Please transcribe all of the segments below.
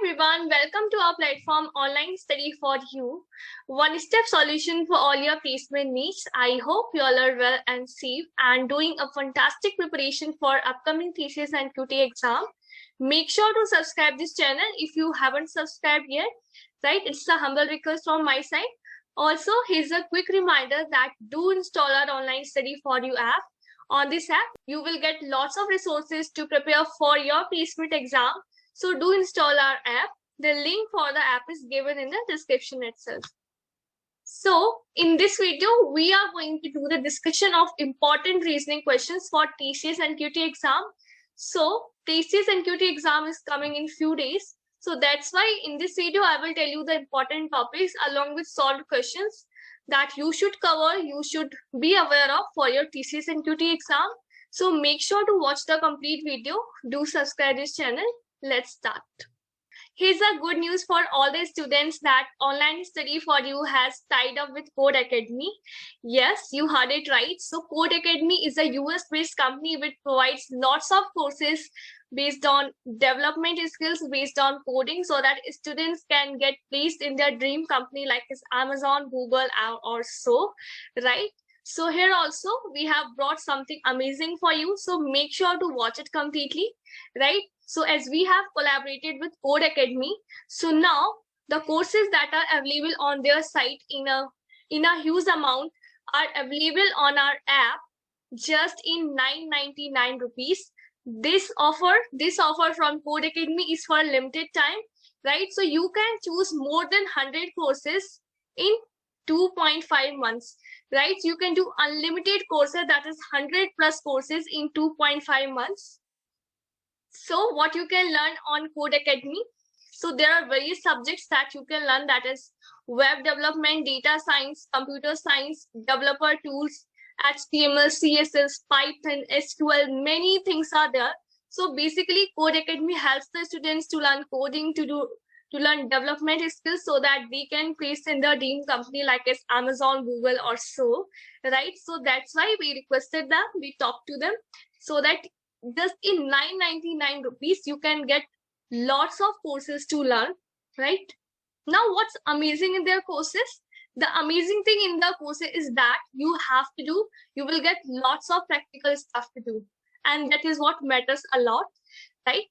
everyone, welcome to our platform Online Study for You, one-step solution for all your placement needs. I hope you all are well and safe and doing a fantastic preparation for upcoming thesis and QT exam. Make sure to subscribe this channel if you haven't subscribed yet, right? It's a humble request from my side. Also, here's a quick reminder that do install our Online Study for You app. On this app, you will get lots of resources to prepare for your placement exam. So do install our app. The link for the app is given in the description itself. So in this video, we are going to do the discussion of important reasoning questions for TCS and QT exam. So TCS and QT exam is coming in few days. So that's why in this video, I will tell you the important topics along with solved questions that you should cover, you should be aware of for your TCS and QT exam. So make sure to watch the complete video. Do subscribe this channel. Let's start. Here's a good news for all the students that Online Study for You has tied up with Codecademy. Yes, you heard it right. So Codecademy is a US-based company which provides lots of courses based on development skills, based on coding, so that students can get placed in their dream company like Amazon, Google, or so, right? So here also we have brought something amazing for you. So make sure to watch it completely, right? So as we have collaborated with Codecademy, so now the courses that are available on their site in a huge amount are available on our app just in 999 rupees. This offer from Codecademy is for a limited time, right? So you can choose more than 100 courses in 2.5 months, right? So you can do unlimited courses, that is 100 plus courses in 2.5 months. So what you can learn on Codecademy? So there are various subjects that you can learn, that is web development, data science, computer science, developer tools, HTML, CSS, Python, SQL, many things are there. So basically Codecademy helps the students to learn coding, to learn development skills so that they can place in their dream company like as Amazon, Google or so, right? So that's why we requested them, we talked to them so that just in 999 rupees, you can get lots of courses to learn, right? Now, what's amazing in their courses? The amazing thing in the courses is that you will get lots of practical stuff to do. And that is what matters a lot, right?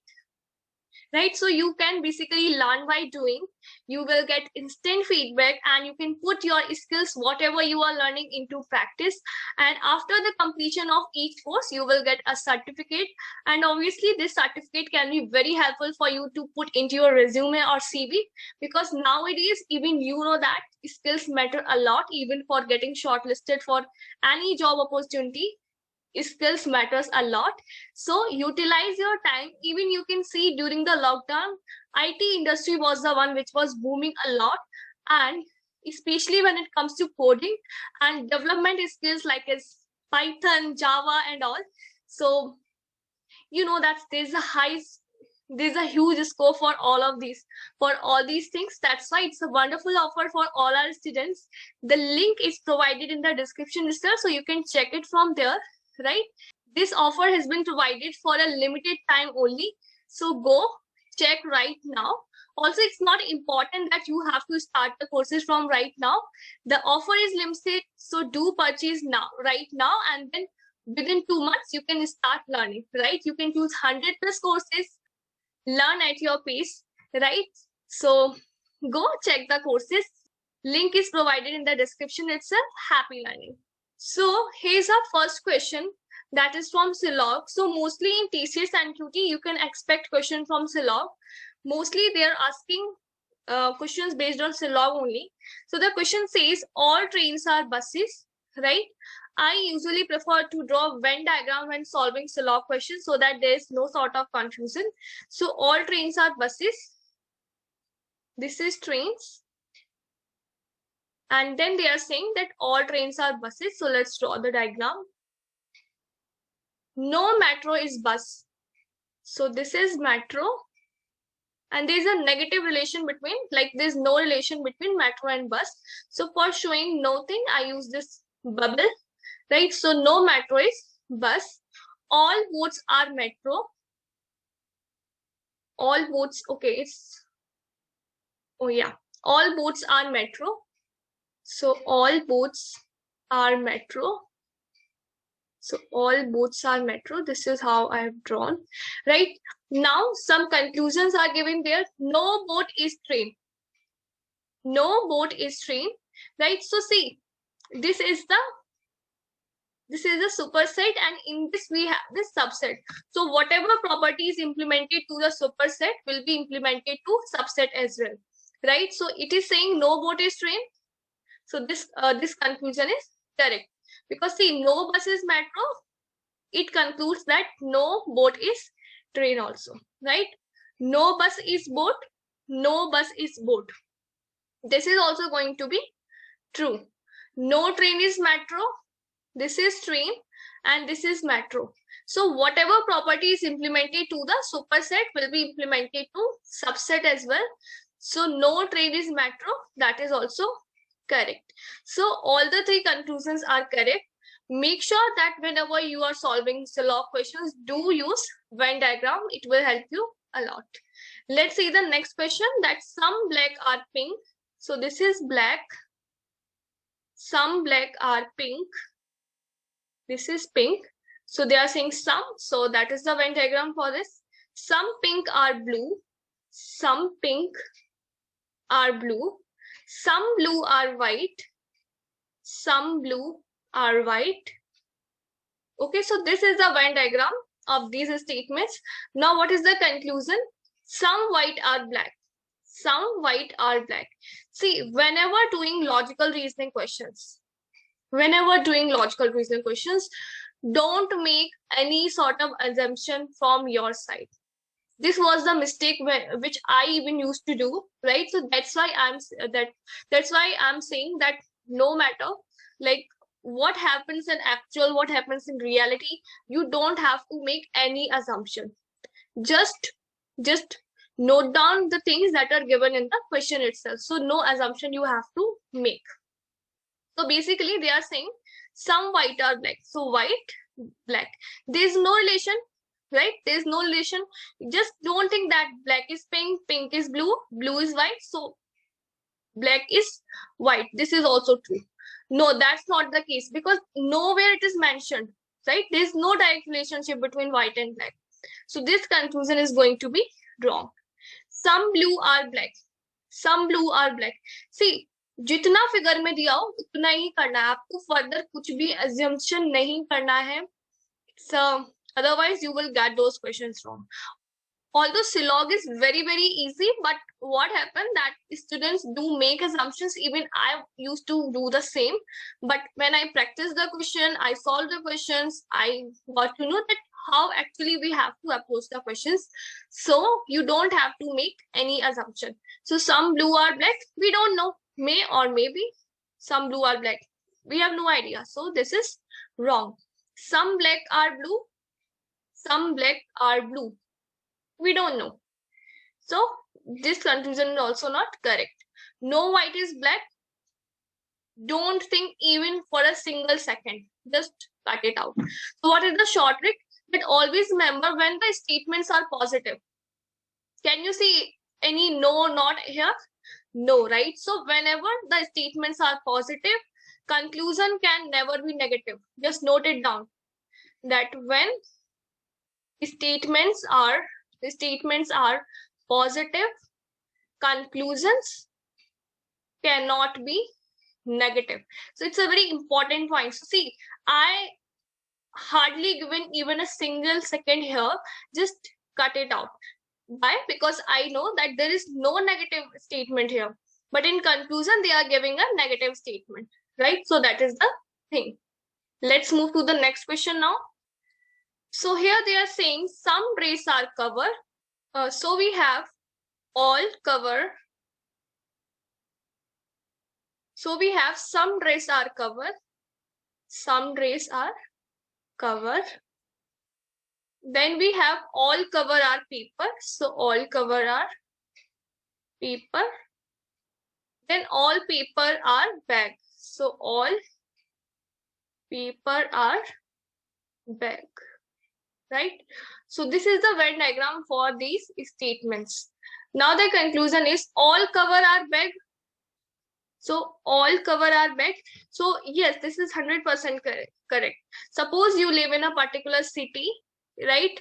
Right, so you can basically learn by doing. You will get instant feedback and you can put your skills, whatever you are learning, into practice. And after the completion of each course, you will get a certificate. And obviously this certificate can be very helpful for you to put into your resume or CV, because nowadays even you know that skills matter a lot. Even for getting shortlisted for any job opportunity, skills matters a lot. So utilize your time. Even you can see during the lockdown, IT industry was the one which was booming a lot, and especially when it comes to coding and development skills like as Python, Java and all. So you know that there's a huge scope for all of these, for all these things. That's why it's a wonderful offer for all our students. The link is provided in the description itself, so you can check it from there, right? This offer has been provided for a limited time only, so go check right now. Also, it's not important that you have to start the courses from right now. The offer is limited, so do purchase now, right now, and then within 2 months you can start learning, right? You can choose 100 plus courses, learn at your pace, right? So go check the courses. Link is provided in the description itself. Happy learning. So here's our first question, that is from Silog. So mostly in TCS and QT, you can expect question from Silog. Mostly they are asking questions based on Silog only. So the question says, all trains are buses, right? I usually prefer to draw Venn diagram when solving Silog questions so that there is no sort of confusion. So all trains are buses. This is trains. And then they are saying that all trains are buses. So let's draw the diagram. No metro is bus. So this is metro. And there is a negative relation between, like there's no relation between metro and bus. So for showing no thing, I use this bubble, right? So no metro is bus. All boats are metro. All boats, okay, it's Oh yeah, all boats are metro. So all boats are metro. So all boats are metro. This is how I have drawn. Right now, some conclusions are given there. No boat is train. No boat is train. Right. So see, this is the superset, and in this we have this subset. So whatever property is implemented to the superset will be implemented to subset as well, right? So it is saying no boat is train. So this conclusion is correct, because see, no bus is metro. It concludes that no boat is train also, right? No bus is boat. No bus is boat. This is also going to be true. No train is metro. This is train and this is metro. So whatever property is implemented to the superset will be implemented to subset as well. So no train is metro. That is also correct. So all the three conclusions are correct. Make sure that whenever you are solving law questions, do use Venn diagram. It will help you a lot. Let's see the next question, that some black are pink. So this is black. Some black are pink. This is pink. So they are saying some. So that is the Venn diagram for this. Some pink are blue. Some pink are blue. Some blue are white. Some blue are white. Okay, so this is the Venn diagram of these statements. Now what is the conclusion? Some white are black. Some white are black. See, whenever doing logical reasoning questions, don't make any sort of assumption from your side. This was the mistake which I even used to do, right? So that's why I'm saying that no matter like what happens in actual, what happens in reality, you don't have to make any assumption. Just note down the things that are given in the question itself. So no assumption you have to make. So basically they are saying some white are black. So white, black. There is no relation, right? There is no relation. Just don't think that black is pink, pink is blue, blue is white. So black is white. This is also true. No, that's not the case, because nowhere it is mentioned, right? There is no direct relationship between white and black. So this conclusion is going to be wrong. Some blue are black. Some blue are black. See, जितना figure में दिया हो उतना ही करना है आपको, further कुछ भी assumption नहीं करना है. So otherwise you will get those questions wrong. Although Silog is very easy, but what happened that students do make assumptions. Even I used to do the same, but when I practiced the question, I solved the questions, I got to know that how actually we have to approach the questions. So you don't have to make any assumption. So some blue are black, we don't know, may or maybe some blue are black, we have no idea. So this is wrong. Some black are blue, some black are blue, we don't know. So this conclusion is also not correct. No white is black. Don't think even for a single second. Just cut it out. So what is the short trick? But always remember when the statements are positive. Can you see any no not here? No, right? So whenever the statements are positive, conclusion can never be negative. Just note it down that when statements are positive, conclusions cannot be negative. So it's a very important point. So see, I hardly given even a single second here. Just cut it out. Why? Because I know that there is no negative statement here, but in conclusion they are giving a negative statement, right? So that is the thing. Let's move to the next question now. So here they are saying some rays are covered. So we have all cover. So we have some rays are covered. Some rays are covered. Then we have all cover are paper. So all cover are paper. Then all paper are bag. So all paper are bag. Right? So this is the Venn diagram for these statements. Now the conclusion is all cover our bag. So all cover our bag. So yes, this is 100% correct. Suppose you live in a particular city, right?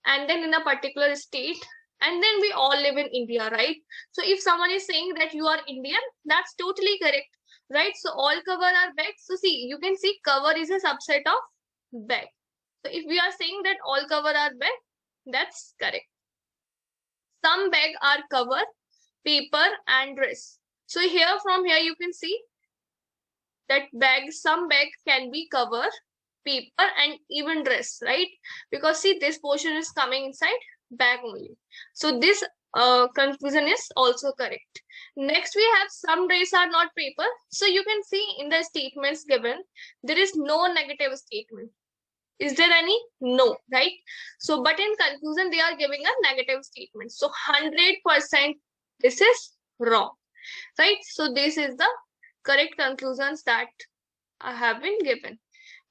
And then in a particular state, and then we all live in India, right? So if someone is saying that you are Indian, that's totally correct, right? So all cover our bag. So see, you can see cover is a subset of bag. So if we are saying that all cover our bag, that's correct. Some bag are cover, paper and dress. So here from here you can see that some bag can be cover, paper and even dress, right? Because see, this portion is coming inside bag only. So this conclusion is also correct. Next we have some dress are not paper. So you can see in the statements given, there is no negative statement. Is there any? No, right? So, but in conclusion, they are giving a negative statement. So 100% this is wrong, right? So this is the correct conclusions that have been given,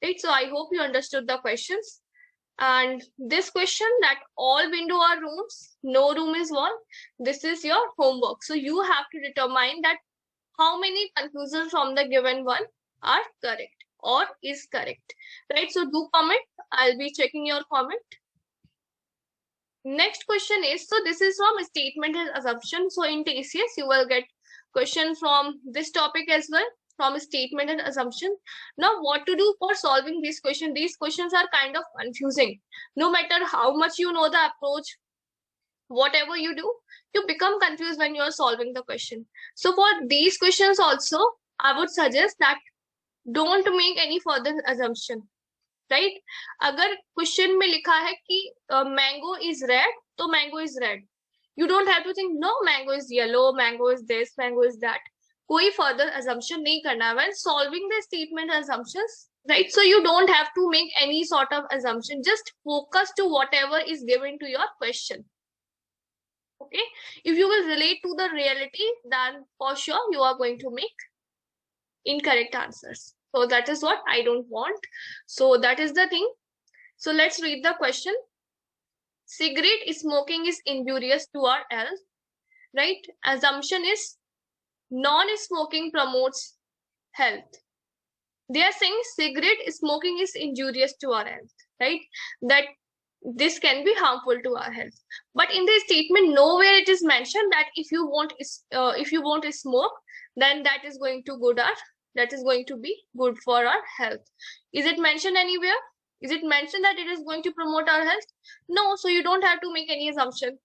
right? So I hope you understood the questions. And this question that all window are rooms, no room is wall, this is your homework. So you have to determine that how many conclusions from the given one are correct or is correct, right? So do comment. I'll be checking your comment. Next question is, so this is from statement and assumption. So in TCS, you will get question from this topic as well, from statement and assumption. Now, what to do for solving this question? These questions are kind of confusing. No matter how much you know the approach, whatever you do, you become confused when you are solving the question. So for these questions also, I would suggest that don't make any further assumption, right? अगर question में लिखा है कि mango is red, तो mango is red. You don't have to think, no, mango is yellow, mango is this, mango is that. कोई further assumption नहीं करना when solving the statement assumptions, right? So you don't have to make any sort of assumption. Just focus to whatever is given to your question. Okay, if you will relate to the reality, then for sure you are going to make incorrect answers. So that is what I don't want. So that is the thing. So let's read the question. Cigarette smoking is injurious to our health, right? Assumption is non-smoking promotes health. They are saying cigarette smoking is injurious to our health, right? That this can be harmful to our health. But in the statement, nowhere it is mentioned that if you want to smoke, then that is going to be good for our health. Is it mentioned anywhere? Is it mentioned that it is going to promote our health? No, so you don't have to make any assumption,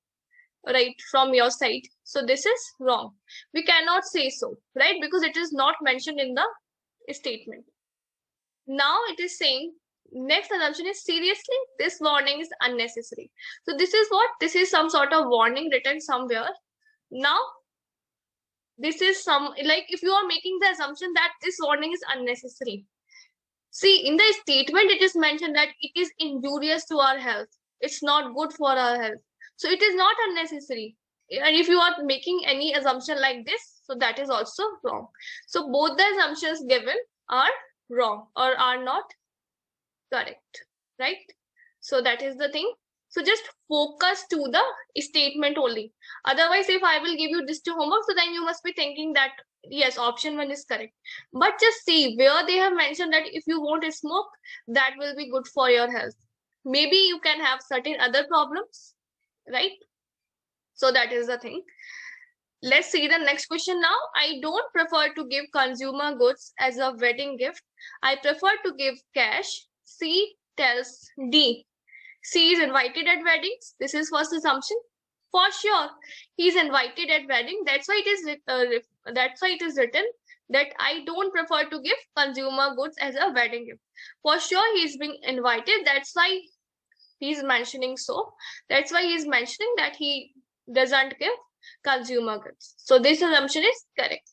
right, from your side. So this is wrong. We cannot say so, right, because it is not mentioned in the statement. Now it is saying, next assumption is seriously, this warning is unnecessary. So this is what? This is some sort of warning written somewhere. Now, this is some, like if you are making the assumption that this warning is unnecessary. See, in the statement, it is mentioned that it is injurious to our health. It's not good for our health. So it is not unnecessary. And if you are making any assumption like this, so that is also wrong. So both the assumptions given are wrong or are not correct, right? So that is the thing. So just focus to the statement only. Otherwise, if I will give you this to homework, so then you must be thinking that yes, option 1 is correct. But just see where they have mentioned that if you want to smoke, that will be good for your health. Maybe you can have certain other problems, right? So that is the thing. Let's see the next question now. I don't prefer to give consumer goods as a wedding gift. I prefer to give cash. C tells D. C is invited at weddings. This is first assumption. For sure, he is invited at wedding. That's why it is written that I don't prefer to give consumer goods as a wedding gift. For sure, he is being invited. That's why he is mentioning so. That's why he is mentioning that he doesn't give consumer goods. So this assumption is correct.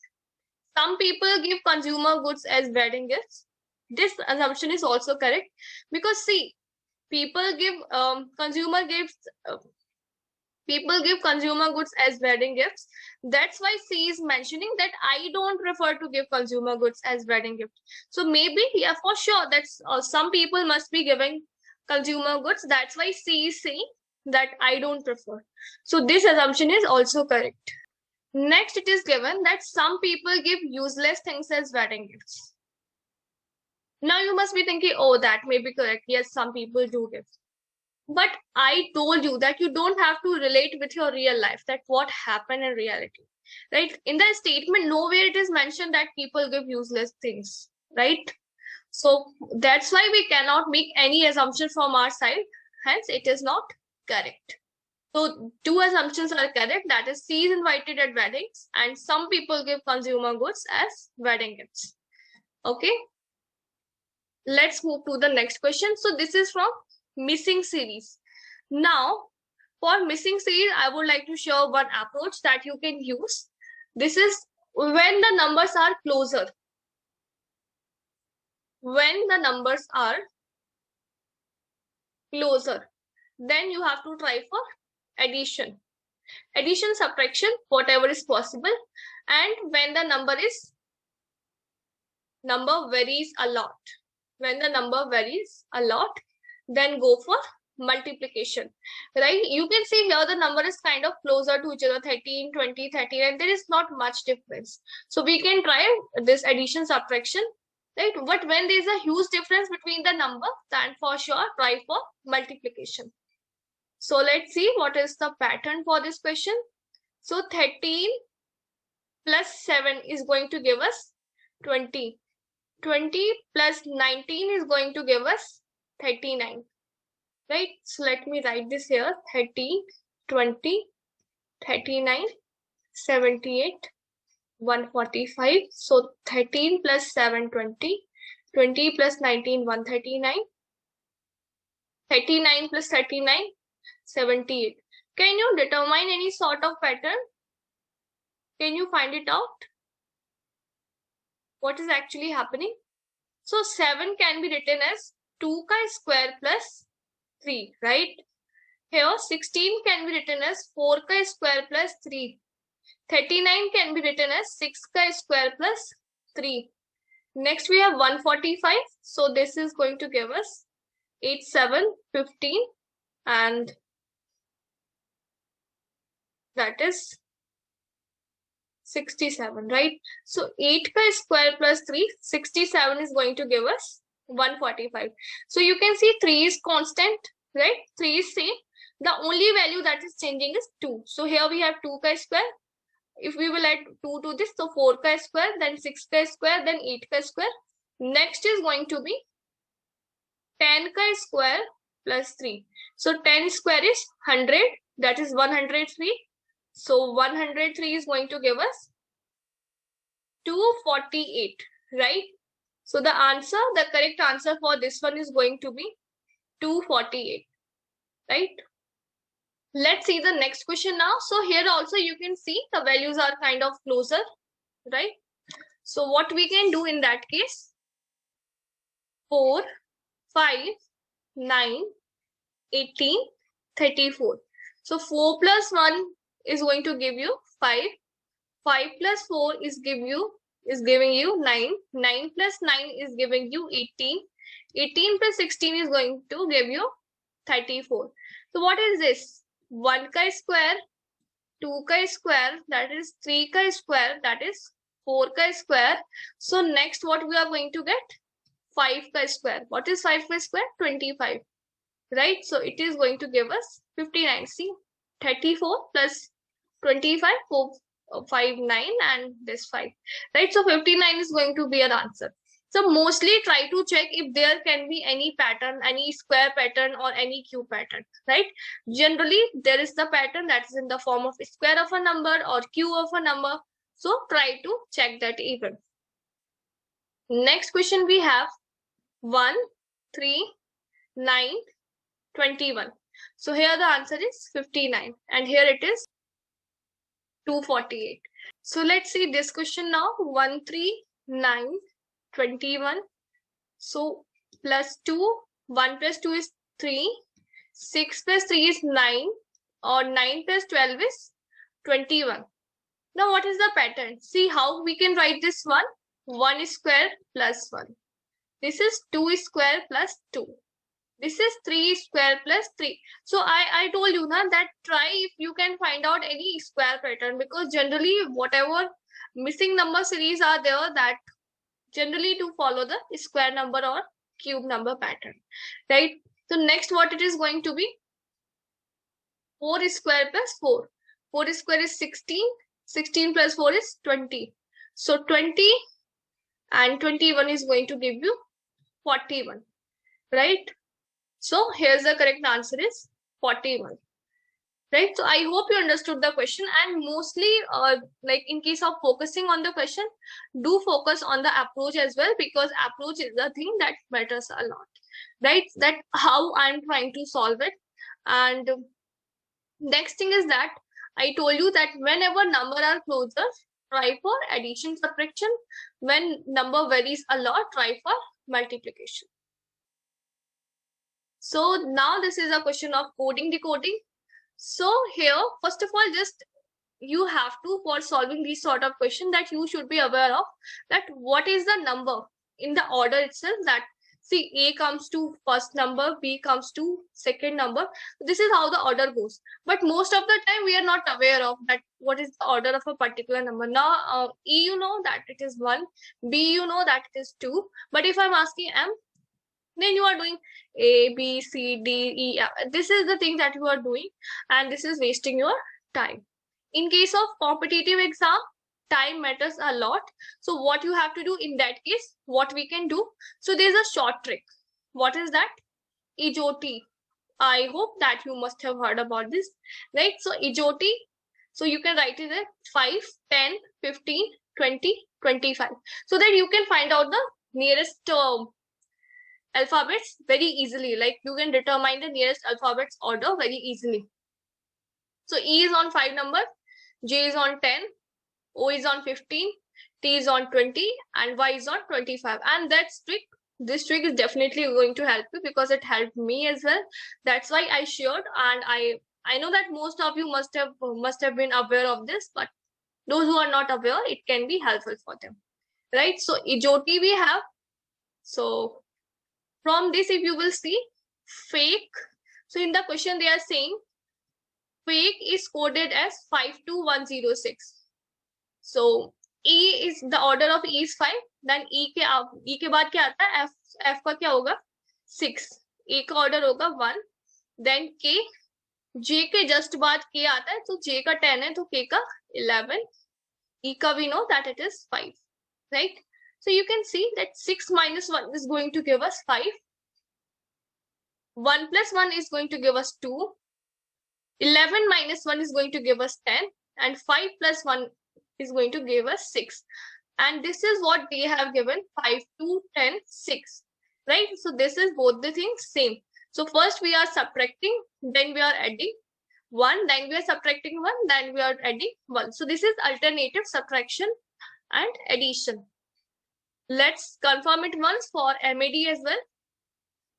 Some people give consumer goods as wedding gifts. This assumption is also correct because see, people give consumer goods as wedding gifts. That's why C is mentioning that I don't prefer to give consumer goods as wedding gift. So maybe, yeah, for sure, that's some people must be giving consumer goods. That's why C is saying that I don't prefer. So this assumption is also correct. Next, it is given that some people give useless things as wedding gifts. Now you must be thinking, oh, that may be correct. Yes, some people do give. But I told you that you don't have to relate with your real life, that what happened in reality, right? In the statement, nowhere it is mentioned that people give useless things, right? So that's why we cannot make any assumption from our side. Hence, it is not correct. So two assumptions are correct. That is, C is invited at weddings and some people give consumer goods as wedding gifts. Okay. Let's move to the next question. So this is from missing series. Now, for missing series, I would like to show one approach that you can use. This is when the numbers are closer. When the numbers are closer, then you have to try for addition. Addition, subtraction, whatever is possible. And when the number varies a lot. When the number varies a lot, then go for multiplication, right? You can see here the number is kind of closer to each other, 13, 20, 30, and there is not much difference. So we can try this addition, subtraction, right? But when there is a huge difference between the number, then for sure try for multiplication. So let's see what is the pattern for this question. So 13 plus 7 is going to give us 20. 20 plus 19 is going to give us 39, right? So let me write this here: 30, 20, 39, 78, 145. So 13 plus 7, 20, 20 plus 19, 139, 39 plus 39, 78. Can you determine any sort of pattern? Can you find it out? What is actually happening? So 7 can be written as 2 ka square plus 3, right? Here 16 can be written as 4 ka square plus 3. 39 can be written as 6 ka square plus 3. Next we have 145. So this is going to give us 8, 7, 15, and that is 67, right? So 8 ka square plus 3, 67 is going to give us 145. So you can see 3 is constant, right? 3 is same. The only value that is changing is 2. So here we have 2 ka square. If we will add 2 to this, so 4 ka square, then 6 ka square, then 8 ka square. Next is going to be 10 ka square plus 3. So 10 square is 100, that is 103. So 103 is going to give us 248, right? So the correct answer for this one is going to be 248, right? Let's see the next question now. So here also you can see the values are kind of closer, right? So what we can do in that case: 4, 5, 9, 18, 34. So 4 plus 1 is going to give you 5. 5 plus 4 is giving you 9. 9 plus 9 is giving you 18. 18 plus 16 is going to give you 34. So what is this? 1 ka square, 2 ka square, that is 3 ka square, that is 4 ka square. So next what we are going to get? 5 ka square. What is 5 ka square? 25, right? So it is going to give us 59. See, 34 plus 25, 4, 5, 9, and this 5, right? So 59 is going to be our answer. So mostly try to check if there can be any pattern, any square pattern or any cube pattern, right? Generally, there is the pattern that is in the form of a square of a number or cube of a number. So try to check that even. Next question we have 1, 3, 9, 21. So here the answer is 59 and here it is 248. So let's see this question now. 1, 3, 9, 21. So plus 2, 1 plus 2 is 3, 6 plus 3 is 9, or 9 plus 12 is 21. Now what is the pattern? See how we can write this one. 1 square plus 1. This is 2 square plus 2. This is 3 square plus 3. So I told you na, that try if you can find out any square pattern, because generally whatever missing number series are there, that generally to follow the square number or cube number pattern, right? So next what it is going to be, 4 square plus 4. 4 square is 16. 16 plus 4 is 20. So 20 and 21 is going to give you 41, right? So here's the correct answer is 41, right? So I hope you understood the question, and mostly like in case of focusing on the question, do focus on the approach as well, because approach is the thing that matters a lot, right? That how I'm trying to solve it. And next thing is that I told you that whenever number are closer, try for addition, subtraction. When number varies a lot, try for multiplication. So now this is a question of coding, decoding. So here, first of all, just you have to, for solving these sort of question, that you should be aware of that what is the number in the order itself. That see, A comes to first number, B comes to second number. This is how the order goes. But most of the time we are not aware of that what is the order of a particular number. Now E, you know that it is 1, B, you know that it is 2. But if I'm asking M, then you are doing A, B, C, D, E, F. This is the thing that you are doing, and this is wasting your time. In case of competitive exam, time matters a lot. So what you have to do in that case, what we can do, so there's a short trick. What is that? EJOT. I hope that you must have heard about this, right? So EJOT, so you can write it at 5, 10, 15, 20, 25, so that you can find out the nearest alphabets very easily. Like you can determine the nearest alphabets order very easily. So E is on 5 number, J is on 10, O is on 15, T is on 20, and Y is on 25. And that's trick. This trick is definitely going to help you, because it helped me as well. That's why I shared, and I know that most of you must have been aware of this, but those who are not aware, it can be helpful for them, right? So EJOT we have. So from this, if you will see, fake. So in the question they are saying fake is coded as 52106. So E is the order of E is 5. Then E के बाद क्या आता है? F का क्या होगा? 6. E का order होगा 1. Then K. J के just बाद K आता है, तो J का 10 है, तो K का 11. E का we know that it is 5, right? So you can see that 6 minus 1 is going to give us 5. 1 plus 1 is going to give us 2. 11 minus 1 is going to give us 10. And 5 plus 1 is going to give us 6. And this is what they have given, 5, 2, 10, 6. Right? So this is both the things same. So first we are subtracting, then we are adding 1, then we are subtracting 1, then we are adding 1. So this is alternative subtraction and addition. Let's confirm it once for MAD as well.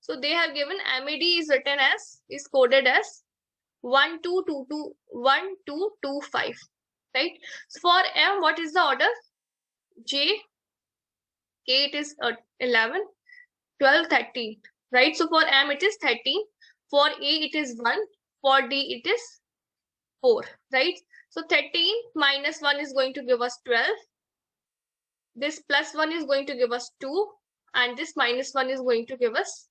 So they have given MAD is written as, is coded as 1225, right? So for M, what is the order? J, K, it is 11, 12, 13, right? So for M, it is 13. For A, it is 1. For D, it is 4, right? So 13 minus 1 is going to give us 12. This plus 1 is going to give us 2. And this minus 1 is going to give us,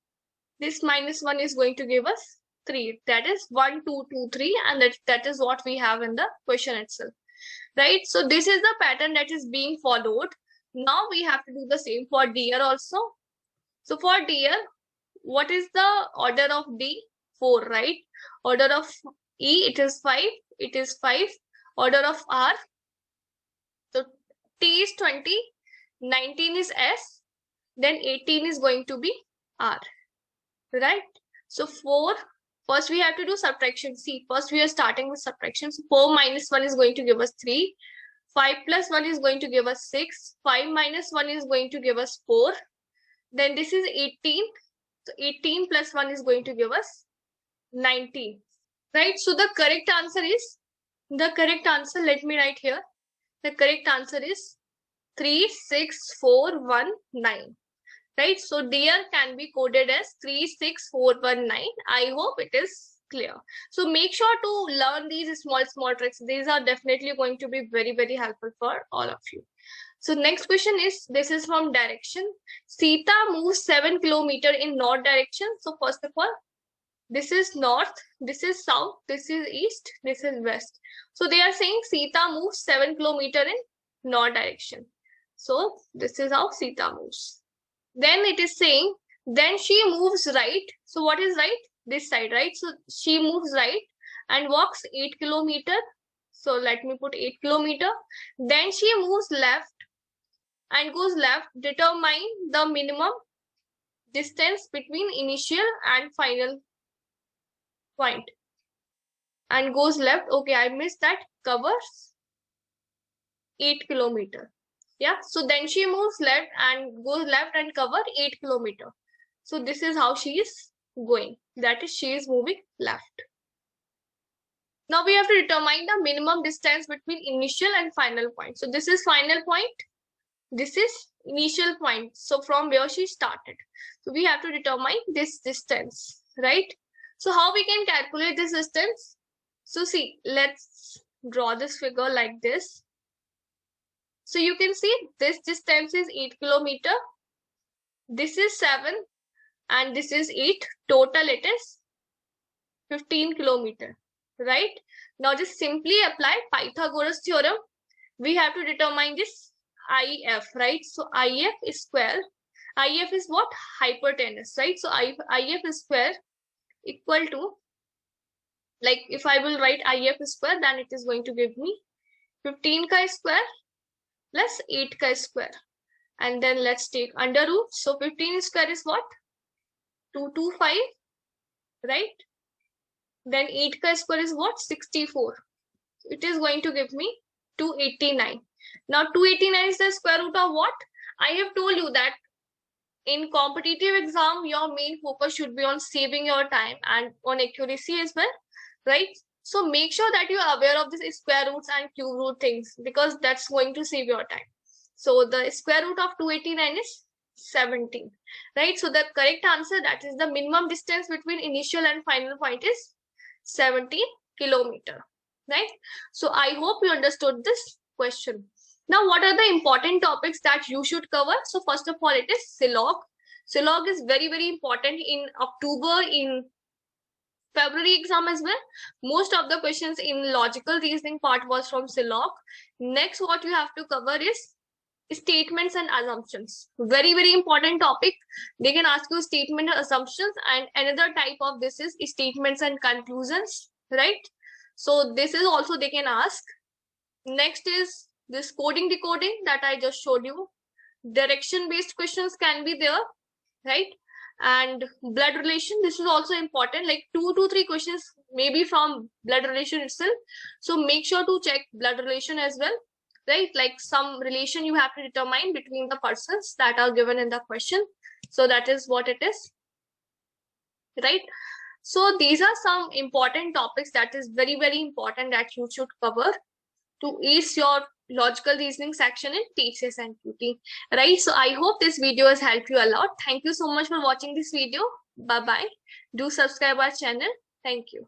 this minus 1 is going to give us 3. That is 1, 2, 2, 3. And that is what we have in the question itself, right? So this is the pattern that is being followed. Now we have to do the same for DR also. So for DR, what is the order of D? 4, right? Order of E, it is 5. It is 5. Order of R, so T is 20. 19 is S. Then 18 is going to be R, right? So 4, first we have to do subtraction. See, first we are starting with subtraction. So 4 minus 1 is going to give us 3. 5 plus 1 is going to give us 6. 5 minus 1 is going to give us 4. Then this is 18. So 18 plus 1 is going to give us 19, right? So the correct answer is, let me write here. The correct answer is 36419. right? So dear can be coded as 36419. I hope it is clear. So make sure to learn these small tricks. These are definitely going to be very, very helpful for all of you. So next question is, this is from direction. Sita moves 7 kilometers in north direction. So first of all, this is north, this is south, this is east, this is west. So they are saying Sita moves 7 kilometers in north direction. So this is how Sita moves. Then it is saying, then she moves right. So what is right? This side, right? So she moves right and walks 8 kilometers. So let me put 8 kilometers. Then she moves left and goes left. Determine the minimum distance between initial and final point. And goes left. Okay, I missed that. Covers 8 kilometers. Yeah, so then she moves left and goes left and cover 8 kilometers. So this is how she is going. That is, she is moving left. Now we have to determine the minimum distance between initial and final point. So this is final point. This is initial point. So from where she started. So we have to determine this distance, right? So how we can calculate this distance? So see, let's draw this figure like this. So you can see this distance is 8 kilometers. This is 7 and this is 8. Total it is 15 kilometers, right? Now just simply apply Pythagoras theorem. We have to determine this IF, right? So IF is square. IF is what? Hypotenuse, right? So IF is square equal to, like if I will write IF square, then it is going to give me 15 ka square plus 8 ka square. And then let's take under root. So 15 square is what? 225, right? Then 8 ka square is what? 64. It is going to give me 289. Now 289 is the square root of what? I have told you that in competitive exam, your main focus should be on saving your time and on accuracy as well, right? So make sure that you are aware of this square roots and cube root things, because that's going to save your time. So the square root of 289 is 17, right? So the correct answer, that is the minimum distance between initial and final point, is 17 kilometers, right? So I hope you understood this question. Now, what are the important topics that you should cover? So first of all, it is Silog. Silog is very, very important in October, in February exam as well. Most of the questions in logical reasoning part was from Silog. Next, what you have to cover is statements and assumptions. Very, very important topic. They can ask you statement and assumptions, and another type of this is statements and conclusions, right? So this is also they can ask. Next is this coding decoding that I just showed you. Direction based questions can be there, right? And blood relation, this is also important, like 2 to 3 questions maybe from blood relation itself. So make sure to check blood relation as well, right? Like some relation you have to determine between the persons that are given in the question. So that is what it is, right? So these are some important topics that is very, very important that you should cover to ace your logical reasoning section in TCS and QT, right? So I hope this video has helped you a lot. Thank you so much for watching this video. Bye bye. Do subscribe our channel. Thank you.